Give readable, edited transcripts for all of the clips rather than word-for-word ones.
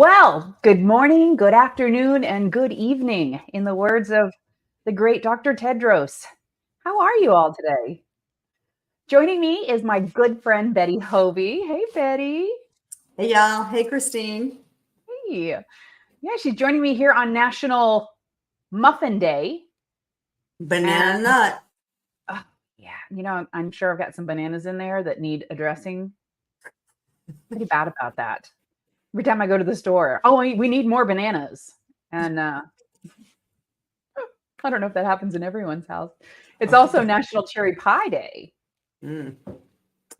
Well, good morning, good afternoon, and good evening, in the words of the great Dr. Tedros. How are you all today? Joining me is my good friend Betty Hovey. Hey, Betty. Hey y'all. Hey Christine. Hey. Yeah, she's joining me here on National Muffin Day. Banana And nut. uh, yeah, I'm sure I've got some bananas in there that need addressing. Pretty bad about that. Every time I go to the store, oh, we need more bananas. And I don't know if that happens in everyone's house. It's also National Cherry Pie Day. Mm.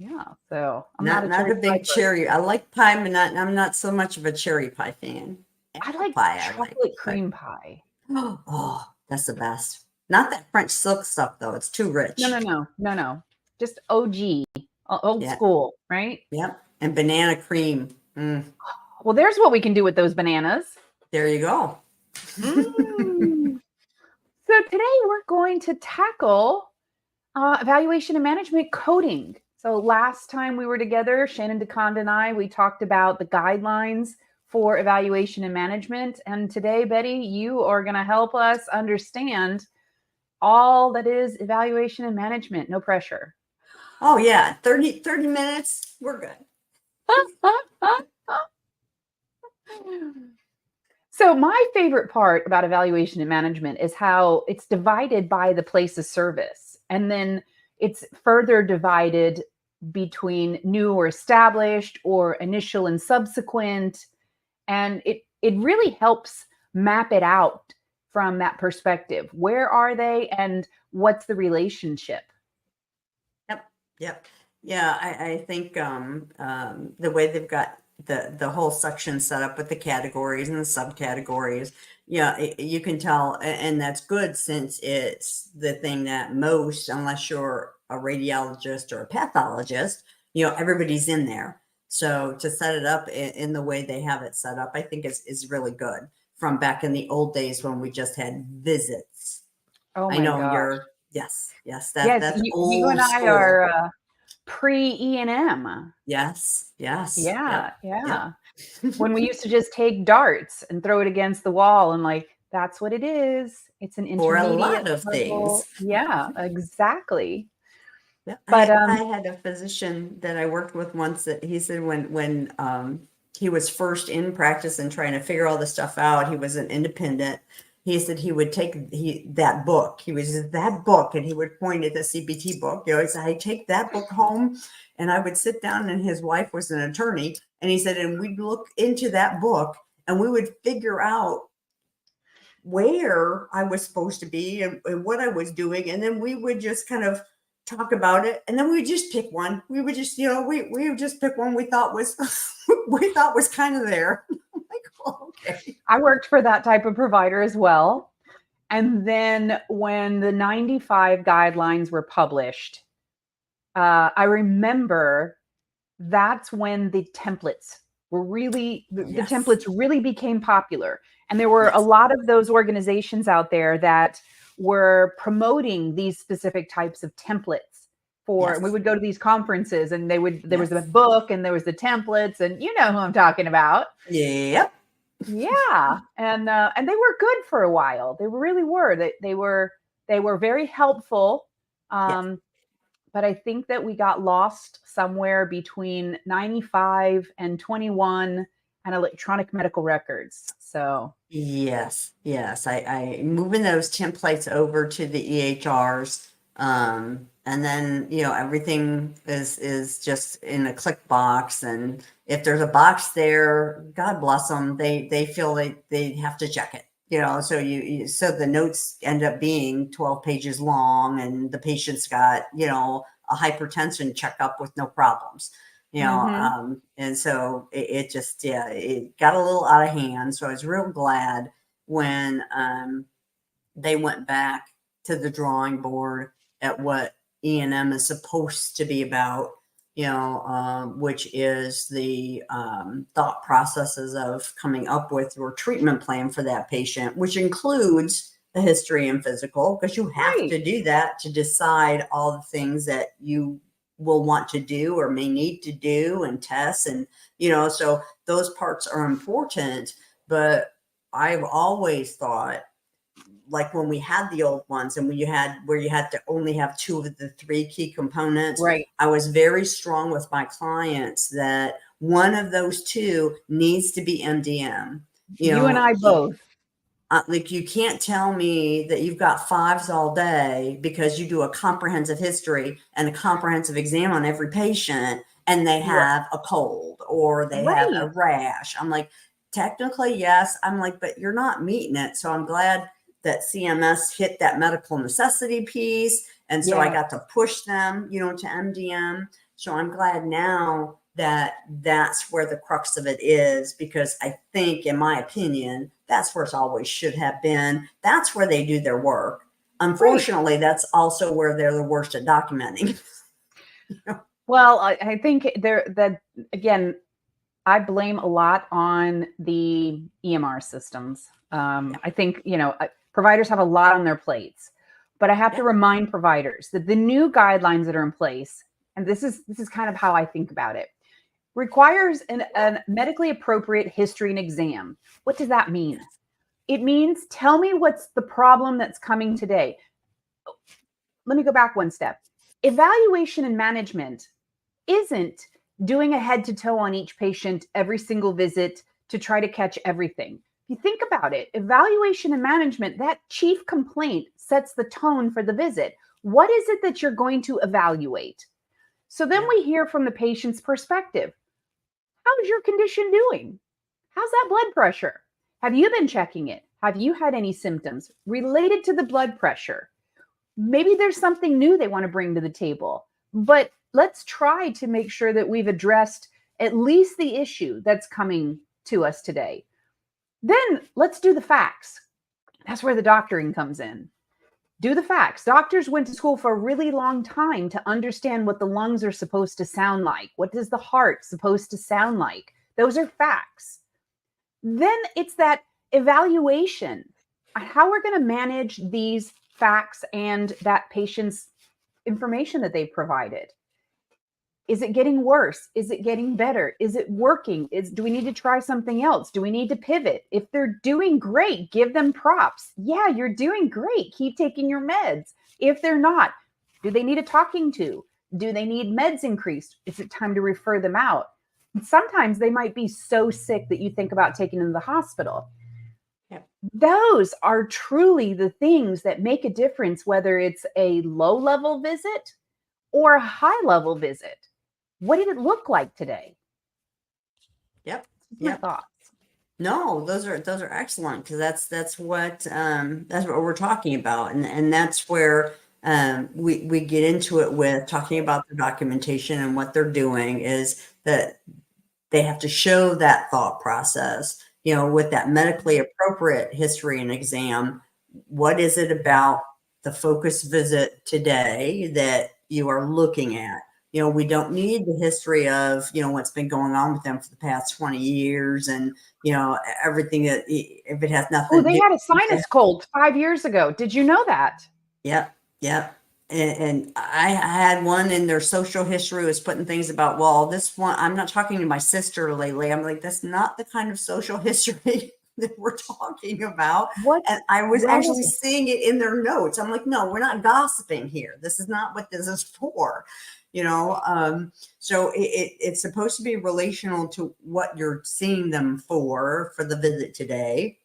Yeah, so I'm not Not a not cherry a pie big person. cherry. I like pie, but I'm not so much of a cherry pie fan. I Apple like pie I like, chocolate but cream pie. oh, that's the best. Not that French silk stuff though. It's too No, rich. no, no, no, no. Just OG, old Yeah. school, right? Yep. And banana cream. Well, there's what we can do with those bananas. There you go. Mm. So today we're going to tackle evaluation and management coding. So last time we were together, Shannon DeConda and I, we talked about the guidelines for evaluation and management. And today, Betty, you are going to help us understand all that is evaluation and management. No pressure. Oh yeah. 30 minutes. We're good. So my favorite part about evaluation and management is how it's divided by the place of service. And then it's further divided between new or established or initial and subsequent. And it really helps map it out from that perspective. Where are they and what's the relationship? Yep. Yep. Yeah, I think the way they've got the whole section set up with the categories and the subcategories, yeah, you can tell, and that's good since it's the thing that most, unless you're a radiologist or a pathologist, everybody's in there. So to set it up in the way they have it set up, I think is really good from back in the old days when we just had visits. Oh I my know gosh. yes, Yes, that's you and old I school. are pre E&M. Yes, Yeah, yep, yep. yeah. When we used to just take darts and throw it against the wall and like that's what it is. It's an For a intermediate lot of level. things. Yeah, exactly. Yeah, But I had a physician that I worked with once that he said when he was first in practice and trying to figure all this stuff out, he was an independent. He said he would take that book. He was that book, and he would point at the CBT book. He said, "I take that book home, and I would sit down." And his wife was an attorney, and he said, and we'd look into that book, and we would figure out where I was supposed to be and what I was doing. And then we would just kind of talk about it. And then we would just pick one. We would just, we would just pick one we thought was, we thought was kind of there. Like, oh, okay. I worked for that type of provider as well. And then when the 95 guidelines were published, I remember that's when the templates were really, the Yes. templates really became popular. And there were a Yes. lot of those organizations out there that were promoting these specific types of templates for, and we Yes. would go to these conferences and there was the Yes. book and there was the templates and you know who I'm talking about. Yep. Yeah. And they were good for a while. They really were. They were very helpful. Yes. Um, but I think that we got lost somewhere between 95 and 21 and electronic medical records. So, Yes, yes. I moving those templates over to the EHRs, and then everything is just in a click box. And if there's a box there, God bless them, they feel like they have to check it. So so the notes end up being 12 pages long, and the patient's got a hypertension checkup with no problems. mhm. And so it just, yeah, it got a little out of hand. So I was real glad when they went back to the drawing board at what E&M is supposed to be about, which is the thought processes of coming up with your treatment plan for that patient, which includes the history and physical, because you have Right. to do that to decide all the things that you will want to do or may need to do and test. And, so those parts are important. But I've always thought, like when we had the old ones and where you had to only have 2 of the 3 key components, Right. I was very strong with my clients that one of those 2 needs to be MDM. You and I both. Like you can't tell me that you've got 5s all day because you do a comprehensive history and a comprehensive exam on every patient and they have a cold or they have a rash. I'm like, technically, yes. I'm like, but you're not meeting it. So I'm glad that CMS hit that medical necessity piece. And so I got to push them, to MDM. So I'm glad now that that's where the crux of it is, because I think, in my opinion, that's where it always should have been. That's where they do their work. Unfortunately, that's also where they're the worst at documenting. Well, I think again, I blame a lot on the EMR systems. I think, providers have a lot on their plates, but I have to remind providers that the new guidelines that are in place, and this is kind of how I think about it, requires a medically appropriate history and exam. What does that mean? It means, tell me what's the problem that's coming today. Let me go back one step. Evaluation and management isn't doing a head to toe on each patient every single visit to try to catch everything. If you think about it, evaluation and management, that chief complaint sets the tone for the visit. What is it that you're going to evaluate? So then we hear from the patient's perspective. How's your condition doing? How's that blood pressure? Have you been checking it? Have you had any symptoms related to the blood pressure? Maybe there's something new they want to bring to the table, but let's try to make sure that we've addressed at least the issue that's coming to us today. Then let's do the facts. That's where the doctoring comes in. Do the facts. Doctors went to school for a really long time to understand what the lungs are supposed to sound like. What does the heart supposed to sound like? Those are facts. Then it's that evaluation, how we're going to manage these facts and that patient's information that they've provided. Is it getting worse? Is it getting better? Is it working? Do we need to try something else? Do we need to pivot? If they're doing great, give them props. Yeah, you're doing great. Keep taking your meds. If they're not, do they need a talking to? Do they need meds increased? Is it time to refer them out? And sometimes they might be so sick that you think about taking them to the hospital. Yep. Those are truly the things that make a difference, whether it's a low-level visit or a high-level visit. What did it look like today? Yep. My thoughts. No, those are excellent, because that's what we're talking about, and that's where we get into it with talking about the documentation, and what they're doing is that they have to show that thought process, with that medically appropriate history and exam. What is it about the focus visit today that you are looking at? We don't need the history of, what's been going on with them for the past 20 years and, everything that, if it has nothing. Oh, they had a sinus cold 5 years ago. Did you know that? Yep. Yep. And I had one in their social history was putting things about, well, this one, I'm not talking to my sister lately. I'm like, that's not the kind of social history that we're talking about. What? And I was actually seeing it in their notes. I'm like, no, we're not gossiping here. This is not what this is for. So it's supposed to be relational to what you're seeing them for the visit today.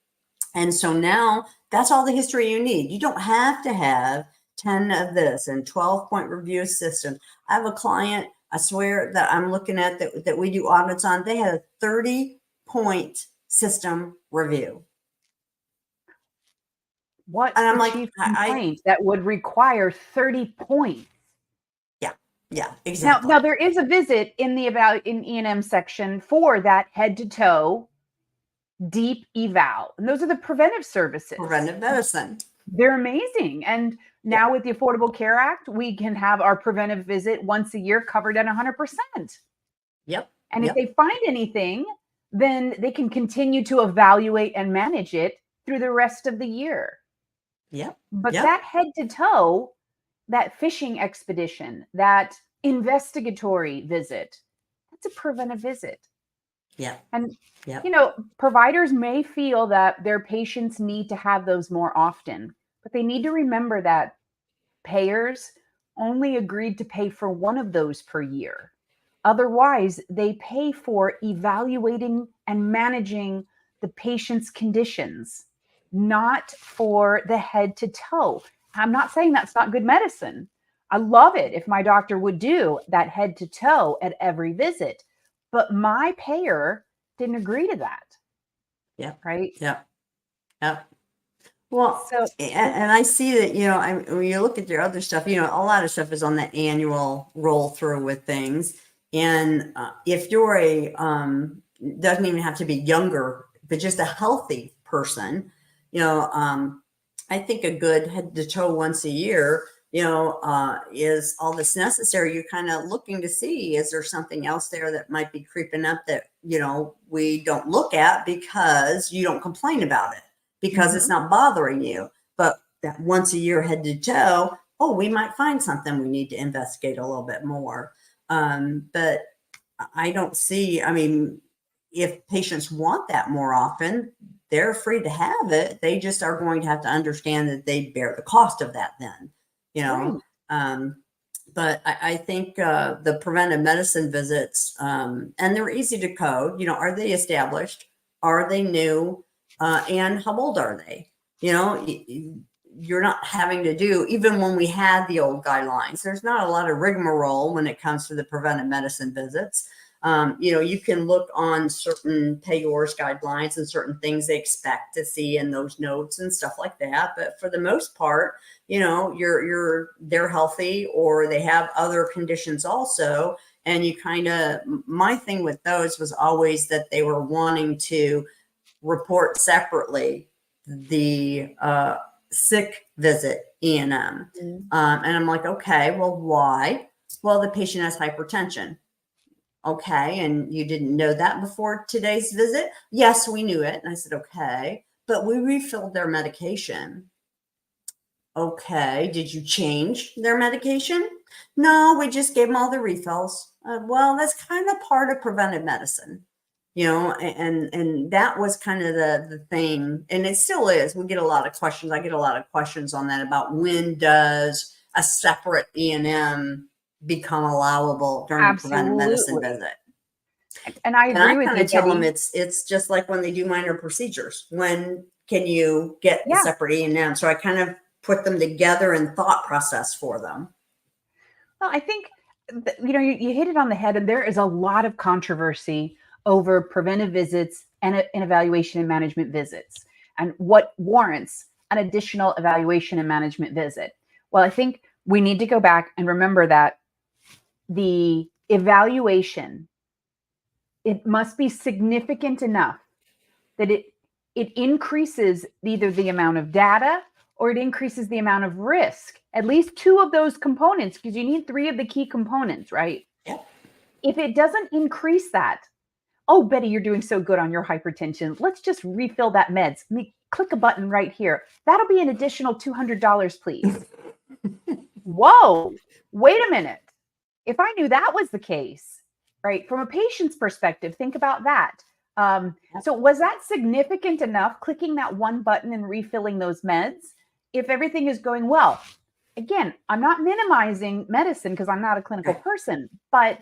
And so now that's all the history you need. You don't have to have 10 of this and 12-point review system. I have a client, I swear, that I'm looking at that we do audits on. They had a 30-point system review. What's the chief complaint that would require 30 points? Yeah, exactly. Now there is a visit in the in E&M section for that head to toe deep eval, and those are the preventive services. Preventive medicine. They're amazing. And now with the Affordable Care Act, we can have our preventive visit once a year covered at 100%. Yep. And if they find anything, then they can continue to evaluate and manage it through the rest of the year. Yep. But that head to toe, that fishing expedition, that investigatory visit. That's a preventive visit. Yeah. And, Yeah. providers may feel that their patients need to have those more often, but they need to remember that payers only agreed to pay for one of those per year. Otherwise, they pay for evaluating and managing the patient's conditions, not for the head to toe. I'm not saying that's not good medicine. I love it if my doctor would do that head to toe at every visit, but my payer didn't agree to that. Yeah. Right. Yeah. Yeah. Well, So, and I see that, when you look at your other stuff, a lot of stuff is on the annual roll through with things. And if you're doesn't even have to be younger, but just a healthy person, I think a good head to toe once a year, is all this necessary. You're kind of looking to see, is there something else there that might be creeping up that, we don't look at because you don't complain about it, because it's not bothering you. But that once a year head to toe, oh, we might find something we need to investigate a little bit more. But I don't see, if patients want that more often, they're free to have it. They just are going to have to understand that they bear the cost of that then, right. But I think the preventive medicine visits, and they're easy to code, are they established? Are they new? And how old are they? You're not having to do, even when we had the old guidelines, there's not a lot of rigmarole when it comes to the preventive medicine visits. You can look on certain payors guidelines and certain things they expect to see in those notes and stuff like that. But for the most part, they're healthy or they have other conditions also. And my thing with those was always that they were wanting to report separately the sick visit E&M. And I'm like, okay, well, why? Well, the patient has hypertension. Okay, and you didn't know that before today's visit? Yes, we knew it. And I said, okay, but we refilled their medication. Okay, did you change their medication? No, we just gave them all the refills. Well, that's kind of part of preventive medicine, and that was kind of the thing, and it still is. We get a lot of questions. I get a lot of questions on that about when does a separate E&M become allowable during the preventive medicine Absolutely. visit. And I And agree I with kind you, of tell them Debbie. it's just like when they do minor procedures. When can you get the Yeah. separate E&M? So I kind of put them together in thought process for them. Well, I think, you hit it on the head, and there is a lot of controversy over preventive visits and evaluation and management visits and what warrants an additional evaluation and management visit. Well, I think we need to go back and remember that the evaluation, it must be significant enough that it increases either the amount of data or it increases the amount of risk, at least two of those components, because you need three of the key components, right? Yeah. If it doesn't increase that, oh, Betty, you're doing so good on your hypertension. Let's just refill that meds. Click a button right here. That'll be an additional $200, please. Whoa, wait a minute. If I knew that was the case, right, from a patient's perspective, think about that. So was that significant enough, clicking that one button and refilling those meds, if everything is going well? Again, I'm not minimizing medicine because I'm not a clinical person, but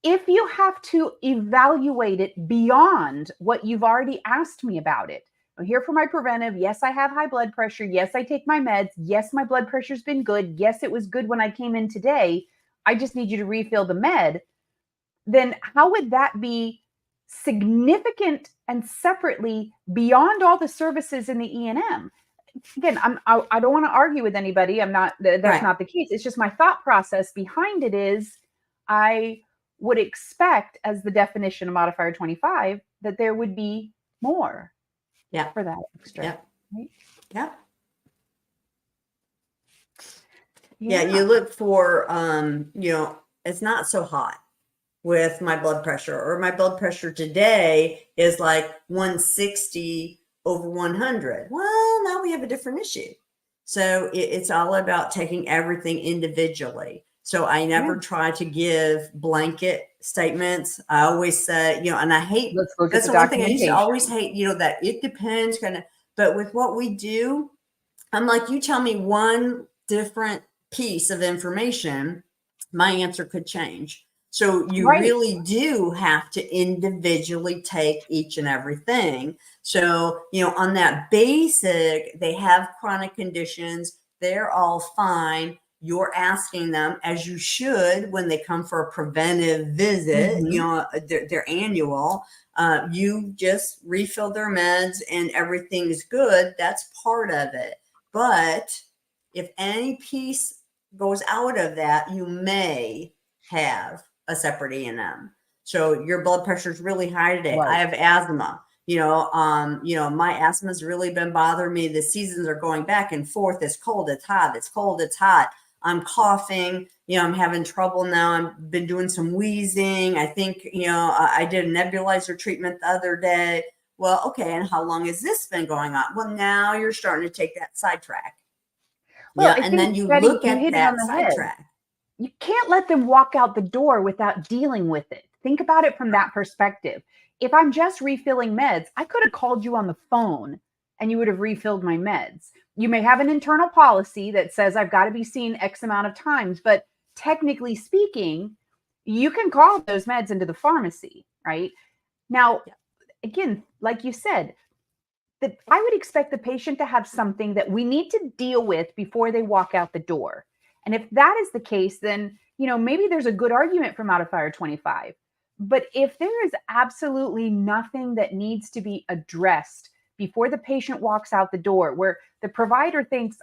if you have to evaluate it beyond what you've already asked me about it, I'm here for my preventive. Yes, I have high blood pressure. Yes, I take my meds. Yes, my blood pressure's been good. Yes, it was good when I came in today. I just need you to refill the med. Then how would that be significant and separately beyond all the services in the E&M? Again, I don't want to argue with anybody. I'm not, that's not the case. It's just my thought process behind it is I would expect, as the definition of modifier 25, that there would be more for that extra. Yeah. Right? Yeah. Yeah. You look for, it's not so hot with my blood pressure, or my blood pressure today is like 160 over 100. Well, now we have a different issue. So it's all about taking everything individually. So I never try to give blanket statements. I always say, and I hate, Let's look at that's the the one thing I used to documentation. always hate, that it depends kind of, but with what we do, I'm like, you tell me one different piece of information, my answer could change. So you Right. really do have to individually take each and everything. So, on that basic, they have chronic conditions, they're all fine. You're asking them, as you should when they come for a preventive visit, their annual, you just refill their meds and everything's good. That's part of it. But if any piece goes out of that, you may have a separate E&M. So your blood pressure is really high today. Right. I have asthma. My asthma's really been bothering me. The seasons are going back and forth. It's cold, it's hot, it's cold, it's hot. I'm coughing, I'm having trouble now. I've been doing some wheezing. I think, I did a nebulizer treatment the other day. Well, okay, and how long has this been going on? Well, now you're starting to take that sidetrack. Well, I And think then you Betty, look you at hit it on that the head. sidetrack. You can't let them walk out the door without dealing with it. Think about it from that perspective. If I'm just refilling meds, I could have called you on the phone and you would have refilled my meds. You may have an internal policy that says I've got to be seen X amount of times, but technically speaking, you can call those meds into the pharmacy, right? Now, again, like you said, that I would expect the patient to have something that we need to deal with before they walk out the door. And if that is the case, then, maybe there's a good argument for Modifier 25. But if there is absolutely nothing that needs to be addressed before the patient walks out the door, where the provider thinks,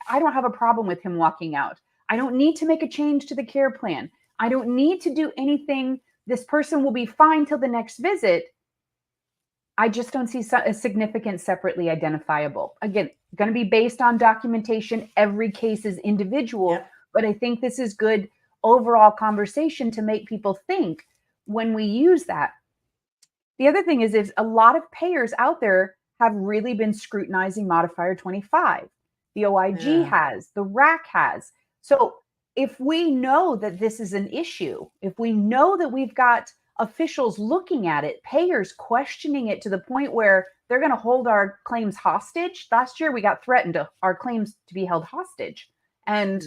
I don't have a problem with him walking out, I don't need to make a change to the care plan, I don't need to do anything, this person will be fine till the next visit, I just don't see a significant separately identifiable. Again, going to be based on documentation. Every case is individual, but I think this is good overall conversation to make people think when we use that. The other thing is a lot of payers out there have really been scrutinizing Modifier 25. The OIG has, the RAC has. So if we know that this is an issue, if we know that we've got officials looking at it, payers questioning it to the point where they're going to hold our claims hostage. Last year, we got threatened to our claims to be held hostage. And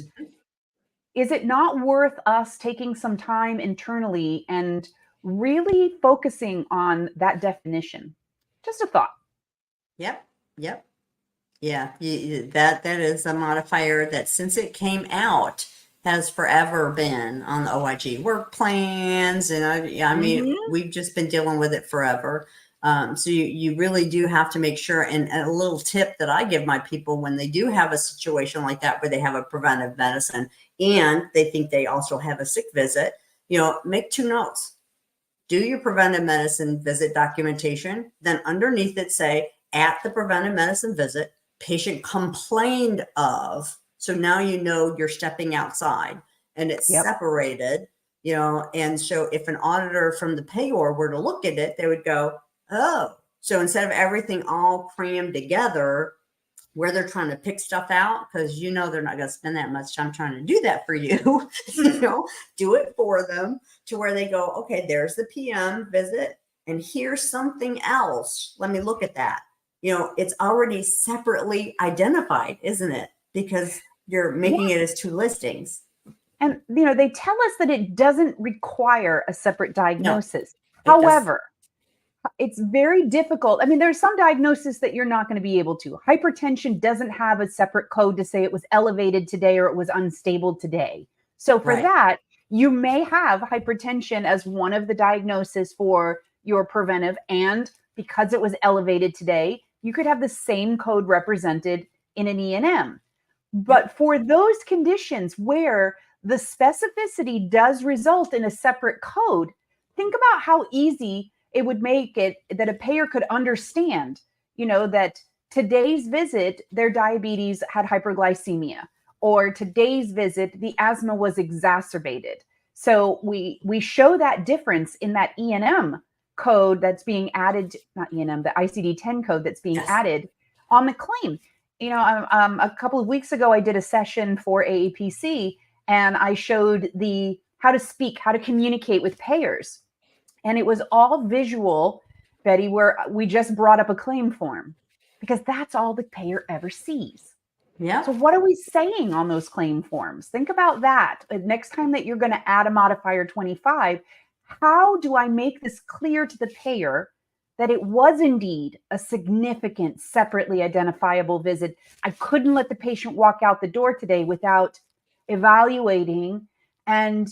is it not worth us taking some time internally and really focusing on that definition? Just a thought. Yep. Yeah, that is a modifier that since it came out has forever been on the OIG work plans. And I mean, we've just been dealing with it forever. So you really do have to make sure. And a little tip that I give my people when they do have a situation like that, where they have a preventive medicine and they think they also have a sick visit, make 2 notes. Do your preventive medicine visit documentation. Then underneath it, say, at the preventive medicine visit, patient complained of. So now you're stepping outside and it's separated, and so if an auditor from the payor were to look at it, they would go, oh, so instead of everything all crammed together where they're trying to pick stuff out, because they're not going to spend that much time trying to do that for you, do it for them to where they go, okay, there's the PM visit and here's something else. Let me look at that. It's already separately identified, isn't it? Because you're making it as 2 listings. And, they tell us that it doesn't require a separate diagnosis. No, however, it's very difficult. I mean, there's some diagnosis that you're not going to be able to. Hypertension doesn't have a separate code to say it was elevated today or it was unstable today. So for that, you may have hypertension as one of the diagnoses for your preventive. And because it was elevated today, you could have the same code represented in an E&M. But for those conditions where the specificity does result in a separate code, think about how easy it would make it that a payer could understand, that today's visit, their diabetes had hyperglycemia, or today's visit, the asthma was exacerbated. So we show that difference in that E&M code that's being added, not E&M, the ICD-10 code that's being added on the claim. A couple of weeks ago, I did a session for AAPC, and I showed the how to speak, how to communicate with payers. And it was all visual, Betty, where we just brought up a claim form because that's all the payer ever sees. Yeah. So what are we saying on those claim forms? Think about that. Next time that you're going to add a modifier 25, how do I make this clear to the payer that it was indeed a significant, separately identifiable visit? I couldn't let the patient walk out the door today without evaluating and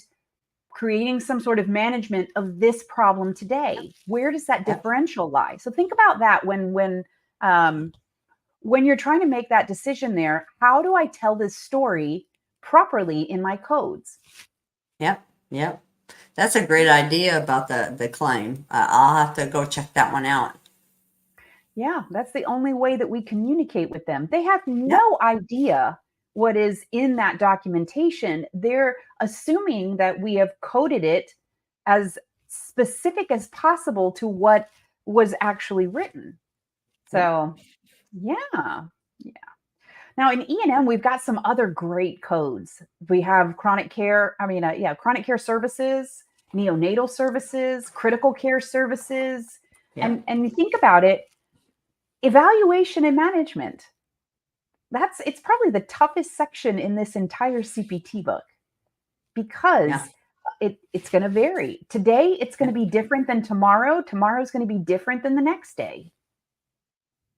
creating some sort of management of this problem today. Where does that differential lie? So think about that when you're trying to make that decision there. How do I tell this story properly in my codes? Yep. Yep. That's a great idea about the claim. I'll have to go check that one out. Yeah, that's the only way that we communicate with them. They have Yep. no idea what is in that documentation. They're assuming that we have coded it as specific as possible to what was actually written. So, yeah. Now in E&M, we've got some other great codes. We have chronic care services, neonatal services, critical care services. Yep. And you think about it, evaluation and management. It's probably the toughest section in this entire CPT book because Yeah. it's going to vary. Today, it's going to be different than tomorrow. Tomorrow's going to be different than the next day.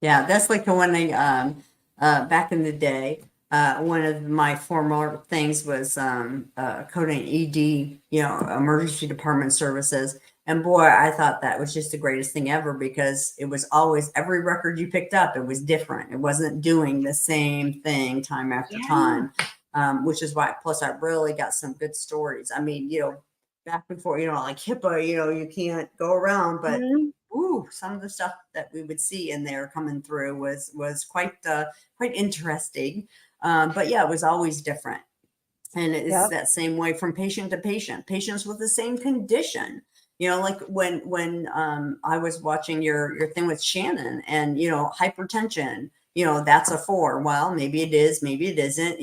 Yeah, that's like when I back in the day, one of my former things was coding ED, emergency department services. And boy, I thought that was just the greatest thing ever because it was always every record you picked up, it was different. It wasn't doing the same thing time after time, which is why. Plus, I really got some good stories. I mean, back before, like HIPAA, you can't go around, but. Mm-hmm. Ooh, some of the stuff that we would see in there coming through was quite interesting. But yeah, it was always different. And it's that same way from patient to patient, patients with the same condition. Like when I was watching your thing with Shannon and, hypertension, that's a 4. Well, maybe it is, maybe it isn't.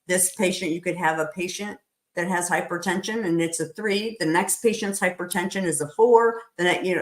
This patient, you could have a patient that has hypertension and it's a 3. The next patient's hypertension is a 4.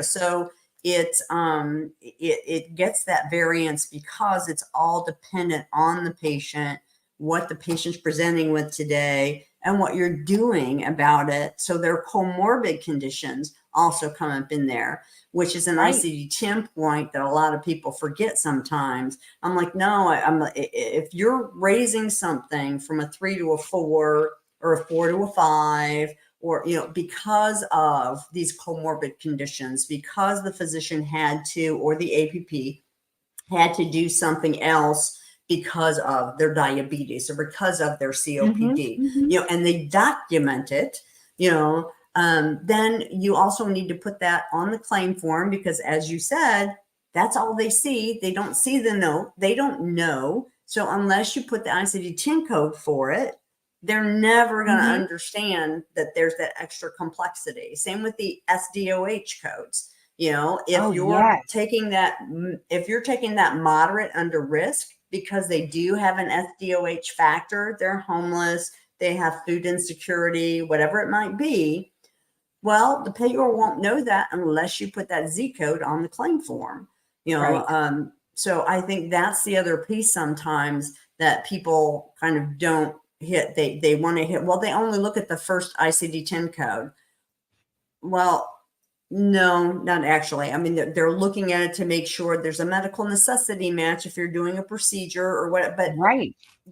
So it gets that variance because it's all dependent on the patient, what the patient's presenting with today, and what you're doing about it. So their comorbid conditions also come up in there, which is an ICD-10 point that a lot of people forget sometimes. I'm like, no, if you're raising something from a 3 to a 4 or a 4 to a 5, or, because of these comorbid conditions, because the physician had to, or the APP had to do something else because of their diabetes or because of their COPD, and they document it, then you also need to put that on the claim form because, as you said, that's all they see. They don't see the note. They don't know. So unless you put the ICD-10 code for it, they're never going to understand that there's that extra complexity. Same with the SDOH codes. If you're taking that moderate under risk because they do have an SDOH factor, they're homeless, they have food insecurity, whatever it might be. Well, the payer won't know that unless you put that Z code on the claim form. So I think that's the other piece sometimes that people kind of don't hit. They want to hit. Well, they only look at the first ICD-10 code. Well, no, not actually. I mean, they're looking at it to make sure there's a medical necessity match if you're doing a procedure or what. But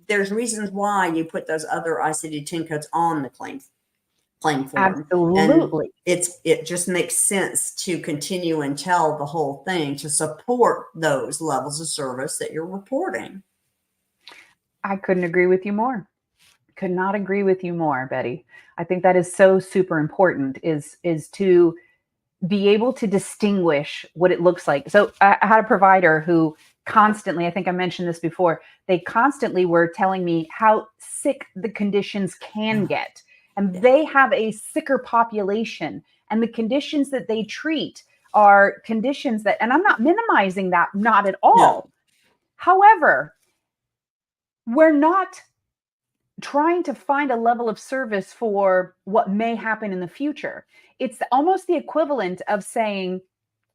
there's reasons why you put those other ICD-10 codes on the claim form. Absolutely. And it just makes sense to continue and tell the whole thing to support those levels of service that you're reporting. I couldn't agree with you more. Could not agree with you more, Betty. I think that is so super important is to be able to distinguish what it looks like. So I had a provider who constantly, I think I mentioned this before, they constantly were telling me how sick the conditions can get. And they have a sicker population. And the conditions that they treat are conditions that, and I'm not minimizing that, not at all. No. However, we're not trying to find a level of service for what may happen in the future. It's almost the equivalent of saying,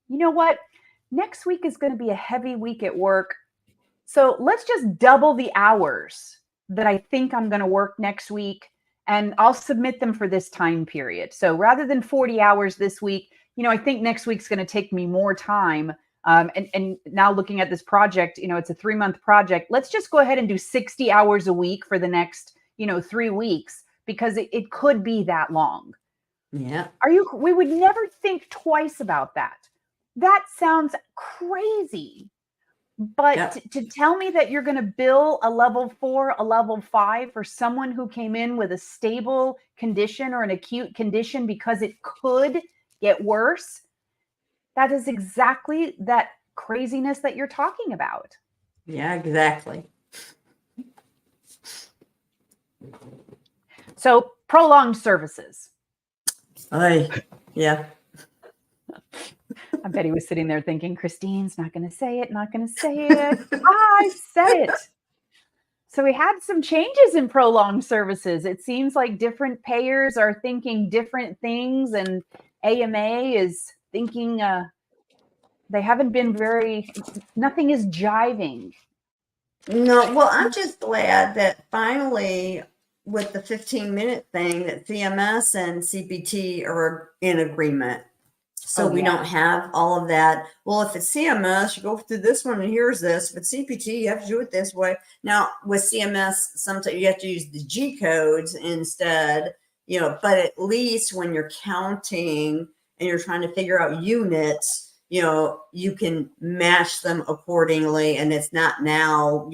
you know what, next week is going to be a heavy week at work. So let's just double the hours that I think I'm going to work next week, and I'll submit them for this time period. So rather than 40 hours this week, I think next week's going to take me more time. And now looking at this project, it's a 3-month project. Let's just go ahead and do 60 hours a week for the next, 3 weeks, because it could be that long. Yeah. We would never think twice about that. That sounds crazy. But to tell me that you're going to bill a level 4, a level 5 for someone who came in with a stable condition or an acute condition because it could get worse, that is exactly that craziness that you're talking about. Yeah, exactly. So prolonged services. Yeah. I bet he was sitting there thinking, Christine's not going to say it, not going to say it. I said it. So we had some changes in prolonged services. It seems like different payers are thinking different things, and AMA is thinking they haven't been nothing is jiving. No, well, I'm just glad that finally, with the 15-minute thing, that CMS and CPT are in agreement. So we don't have all of that. Well, if it's CMS, you go through this one and here's this. If it's CPT, you have to do it this way. Now, with CMS, sometimes you have to use the G codes instead, but at least when you're counting and you're trying to figure out units, you can match them accordingly. And it's not now,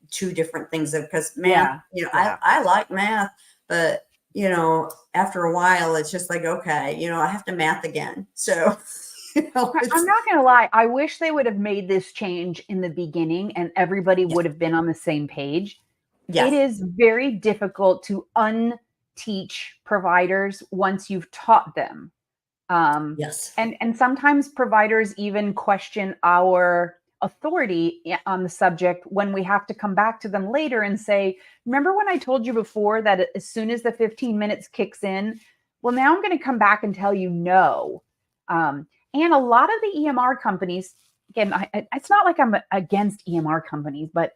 2 different things, because math, I like math, but after a while, it's just like, okay, I have to math again. So, I'm not going to lie. I wish they would have made this change in the beginning and everybody would have been on the same page. Yes. It is very difficult to unteach providers once you've taught them. Yes. And sometimes providers even question our authority on the subject when we have to come back to them later and say, remember when I told you before that as soon as the 15 minutes kicks in, well, now I'm going to come back and tell you no. And a lot of the EMR companies, again, it's not like I'm against EMR companies, but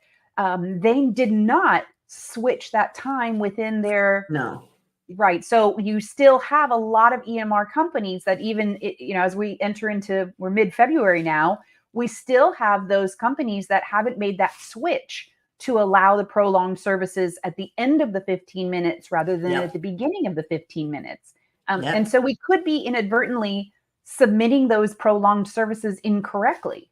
they did not switch that time within their... No. Right. So you still have a lot of EMR companies that even, as we enter into, we're mid-February now, we still have those companies that haven't made that switch to allow the prolonged services at the end of the 15 minutes rather than at the beginning of the 15 minutes. And so we could be inadvertently submitting those prolonged services incorrectly.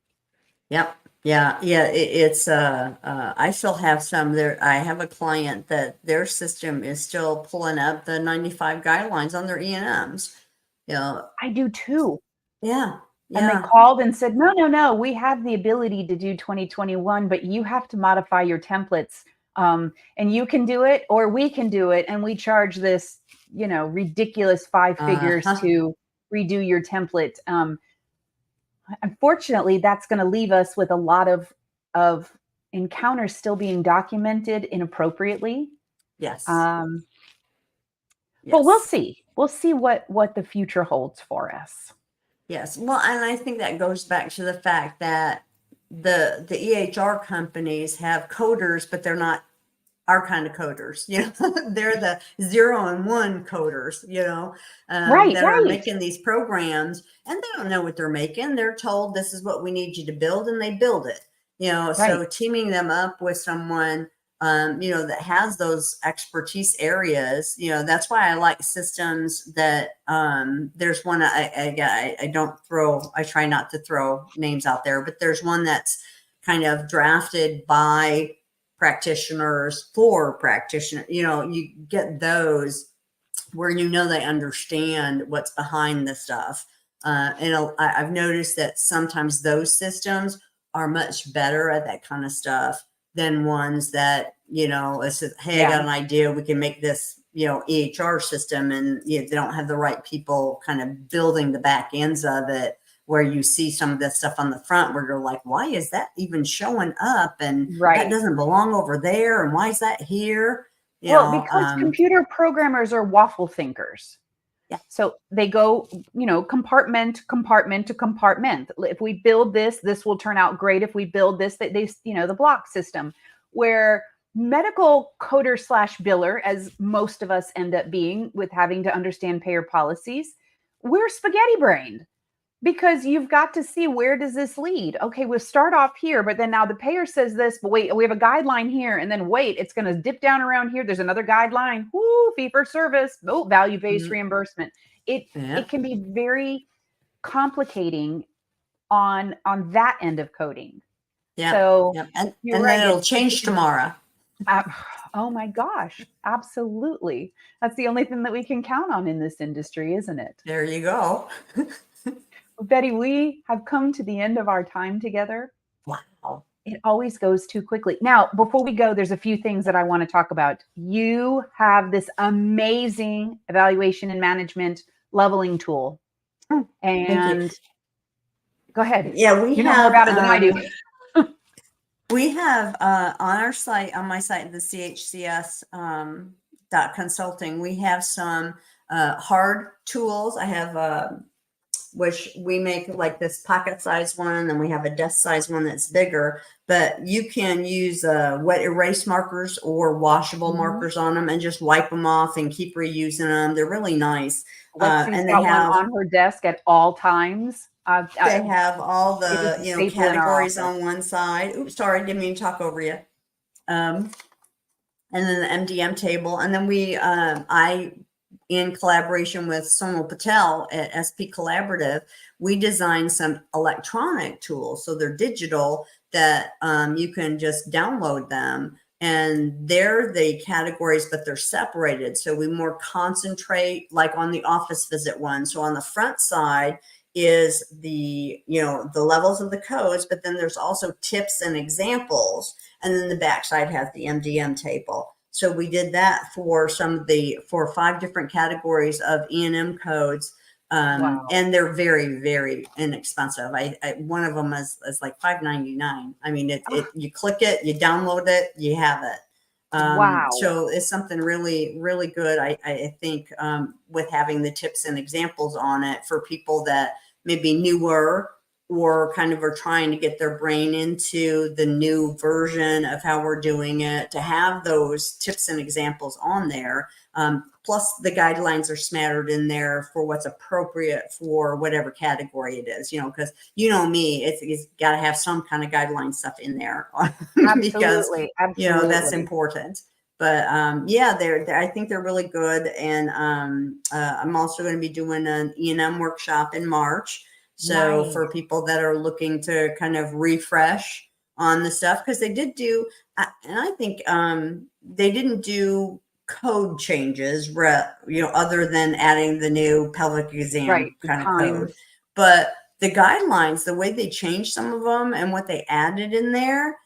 Yep. Yeah. It's I still have some there. I have a client that their system is still pulling up the 95 guidelines on their E&Ms. I do too. Yeah. And they called and said, no, we have the ability to do 2021, but you have to modify your templates. And you can do it or we can do it. And we charge this, ridiculous 5 figures to redo your template. Unfortunately, that's going to leave us with a lot of encounters still being documented inappropriately. Yes. But we'll see. We'll see what the future holds for us. Yes. Well, and I think that goes back to the fact that the EHR companies have coders, but they're not our kind of coders. They're the 0 and 1 coders, that are making these programs, and they don't know what they're making. They're told this is what we need you to build, and they build it. So teaming them up with someone that has those expertise areas, that's why I like systems that, there's one, I try not to throw names out there, but there's one that's kind of drafted by practitioners for practitioners. You get those where, they understand what's behind the stuff. And I've noticed that sometimes those systems are much better at that kind of stuff than ones that, it's just, hey, I got an idea. We can make this, EHR system, and they don't have the right people kind of building the back ends of it, where you see some of this stuff on the front where you're like, why is that even showing up? And that doesn't belong over there. And why is that here? you Well, know, because computer programmers are waffle thinkers. yeah. So they go, compartment, compartment to compartment. If we build this, this will turn out great. If we build this, the block system, where medical coder slash biller, as most of us end up being with having to understand payer policies, we're spaghetti brained, because you've got to see, where does this lead? Okay, we'll start off here, but then now the payer says this, but wait, we have a guideline here, and then wait, it's going to dip down around here. There's another guideline. Woo, fee for service. Oh, value-based reimbursement. Yeah. It can be very complicating on that end of coding. Yeah. So Yeah. And you're then right. it'll change tomorrow. Uh, oh my gosh, absolutely. That's the only thing that we can count on in this industry, isn't it? There you go. Betty, we have come to the end of our time together. Wow. It always goes too quickly. Now, before we go, there's a few things that I want to talk about. You have this amazing evaluation and management leveling tool. Thank you. And go ahead. Yeah, You know more about it than I do. We have on our site, on my site, the CHCS .consulting, we have some hard tools. I have which we make like this pocket size one, and then we have a desk size one that's bigger, but you can use wet erase markers or washable markers on them and just wipe them off and keep reusing them. They're really nice. Lexi's got one on her desk at all times. They have all the categories on one side. Oops, sorry, didn't mean to talk over you. And then the MDM table, and then I, in collaboration with Sonal Patel at SP Collaborative, we designed some electronic tools. So they're digital, that you can just download them, and they're the categories, but they're separated. So we more concentrate like on the office visit one. So on the front side is the levels of the codes, but then there's also tips and examples. And then the backside has the MDM table. So we did that for for 5 different categories of E&M codes. Wow. And they're very, very inexpensive. One of them is like $5.99. I mean, you click it, you download it, you have it. Wow. So it's something really, really good. I think with having the tips and examples on it for people that maybe newer or kind of are trying to get their brain into the new version of how we're doing it, to have those tips and examples on there. Plus the guidelines are smattered in there for what's appropriate for whatever category it is, because me, it's got to have some kind of guideline stuff in there because, Absolutely. that's important. But I think they're really good. And I'm also going to be doing an E&M workshop in March. So Nice. for people that are looking to kind of refresh on the stuff, because they did do, and I think they didn't do code changes, other than adding the new pelvic exam kind of code. But the guidelines, the way they changed some of them and what they added in there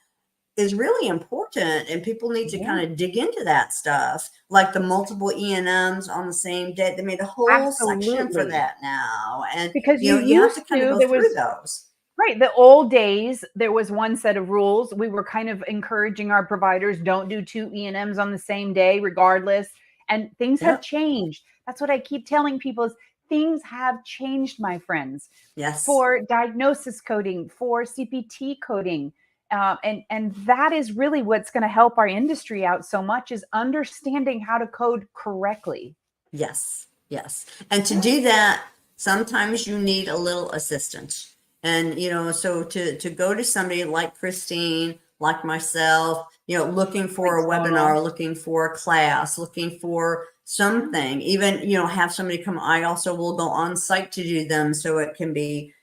is really important, and people need to kind of dig into that stuff, like the multiple E&Ms on the same day. They made a whole section for that now, and because you have to kind of go through those. Right. The old days, there was one set of rules. We were kind of encouraging our providers, don't do 2 E&Ms on the same day, regardless. And things have changed. That's what I keep telling people, is things have changed, my friends. Yes. For diagnosis coding, for CPT coding. And that is really what's going to help our industry out so much, is understanding how to code correctly. Yes. Yes. And to do that, sometimes you need a little assistance. And, so to go to somebody like Christine, like myself, looking for a webinar, looking for a class, looking for something, even, have somebody come. I also will go on site to do them. So it can be,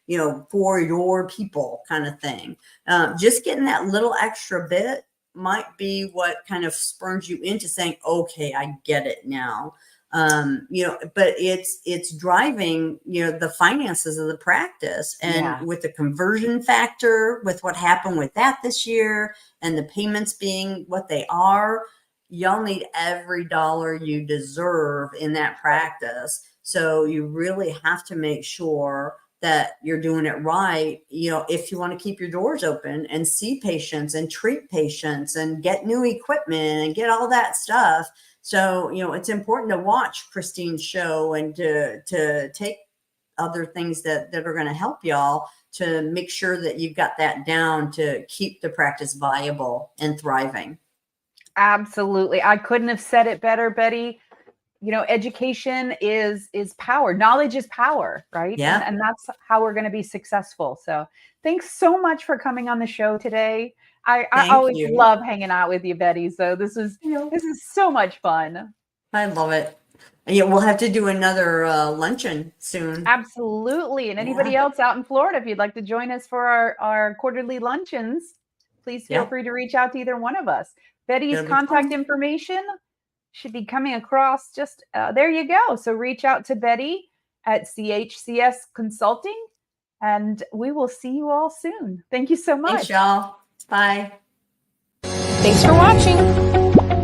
for your people kind of thing. Just getting that little extra bit might be what kind of spurns you into saying, okay, I get it now. But it's driving, the finances of the practice, and with the conversion factor, with what happened with that this year, and the payments being what they are, y'all need every dollar you deserve in that practice. So you really have to make sure that you're doing it right. You know, if you want to keep your doors open and see patients and treat patients and get new equipment and get all that stuff. So, you know, it's important to watch Christine's show and to take other things that are going to help y'all to make sure that you've got that down to keep the practice viable and thriving. Absolutely. I couldn't have said it better, Betty. You know, education is power. Knowledge is power, right? Yeah. And that's how we're going to be successful. So thanks so much for coming on the show today. I always love hanging out with you, Betty. So this is so much fun. I love it. Yeah, we'll have to do another luncheon soon. Absolutely. And anybody else out in Florida, if you'd like to join us for our quarterly luncheons, please feel free to reach out to either one of us. Betty's contact information should be coming across just there you go. So reach out to Betty at CHCS Consulting, and we will see you all soon. Thank you so much. Thanks, y'all. Bye. Thanks for watching.